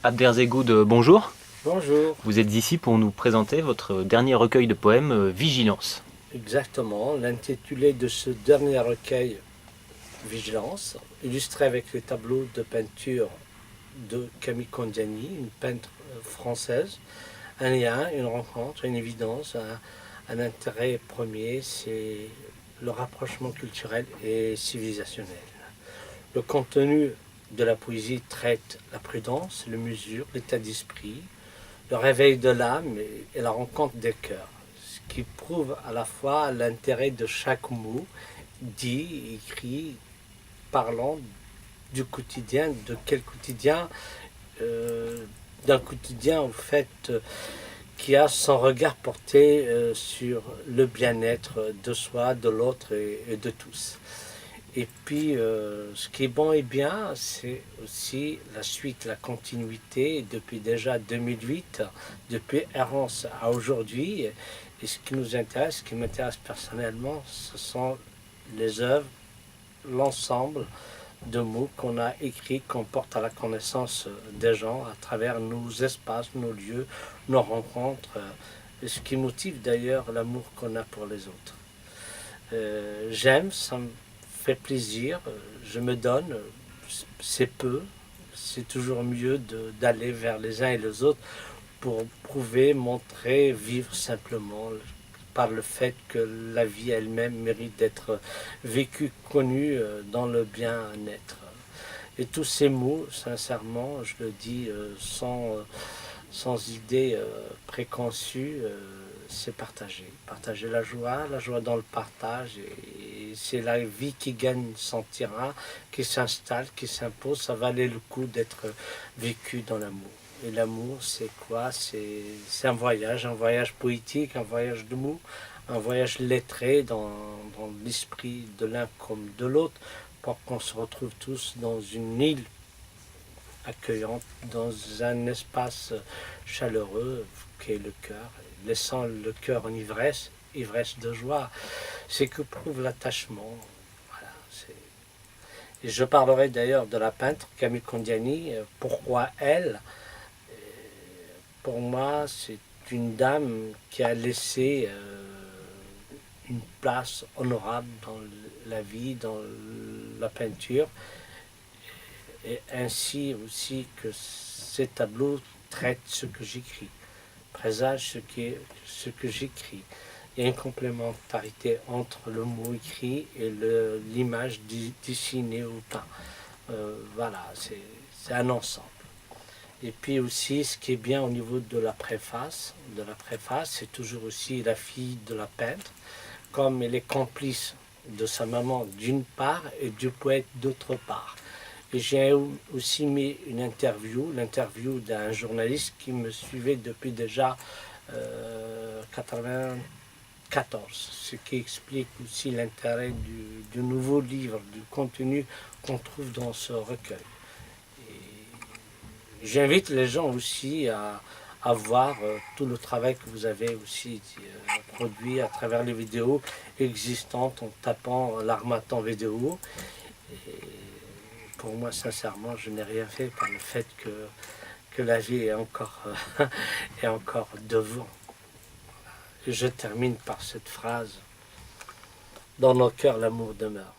Abderzegoud, bonjour. Bonjour. Vous êtes ici pour nous présenter votre dernier recueil de poèmes, Vigilance. Exactement, l'intitulé de ce dernier recueil, Vigilance, illustré avec les tableaux de peinture de Camille Condiani, une peintre française. Un lien, une rencontre, une évidence, un intérêt premier, c'est le rapprochement culturel et civilisationnel. Le contenu de la poésie traite la prudence, la mesure, l'état d'esprit, le réveil de l'âme et la rencontre des cœurs, ce qui prouve à la fois l'intérêt de chaque mot dit, écrit, parlant du quotidien, de quel quotidien, d'un quotidien au fait qui a son regard porté sur le bien-être de soi, de l'autre et de tous. Et puis, ce qui est bon et bien, c'est aussi la suite, la continuité depuis déjà 2008, depuis Errance à aujourd'hui. Et ce qui nous intéresse, ce qui m'intéresse personnellement, ce sont les œuvres, l'ensemble de mots qu'on a écrits, qu'on porte à la connaissance des gens à travers nos espaces, nos lieux, nos rencontres, et ce qui motive d'ailleurs l'amour qu'on a pour les autres. J'aime, ça me fait plaisir, je me donne, c'est peu, c'est toujours mieux d'aller vers les uns et les autres pour prouver, montrer, vivre simplement par le fait que la vie elle-même mérite d'être vécue, connue dans le bien-être. Et tous ces mots, sincèrement, je le dis sans idée préconçue, c'est partager. Partager la joie dans le partage. Et c'est la vie qui gagne son terrain, qui s'installe, qui s'impose. Ça valait le coup d'être vécu dans l'amour. Et l'amour, c'est quoi? C'est un voyage poétique, un voyage de mots, un voyage lettré dans l'esprit de l'un comme de l'autre, pour qu'on se retrouve tous dans une île accueillante, dans un espace chaleureux qui est le cœur, laissant le cœur en ivresse, ivresse de joie. C'est que prouve l'attachement. Voilà, et je parlerai d'ailleurs de la peintre Camille Condiani. Pourquoi elle? Pour moi, c'est une dame qui a laissé une place honorable dans la vie, dans la peinture, et ainsi aussi que ces tableaux traitent ce que j'écris, présagent ce que j'écris. Il y a une complémentarité entre le mot écrit et l'image dessinée au peint. Voilà, c'est un ensemble. Et puis aussi, ce qui est bien au niveau de la préface, c'est toujours aussi la fille de la peintre, comme elle est complice de sa maman d'une part et du poète d'autre part. Et j'ai aussi mis l'interview d'un journaliste qui me suivait depuis déjà 1994, ce qui explique aussi l'intérêt du nouveau livre, du contenu qu'on trouve dans ce recueil. J'invite les gens aussi à voir tout le travail que vous avez aussi produit à travers les vidéos existantes en tapant l'Harmattan vidéo. Et pour moi, sincèrement, je n'ai rien fait par le fait que la vie est encore, est encore devant. Et je termine par cette phrase: dans nos cœurs, l'amour demeure.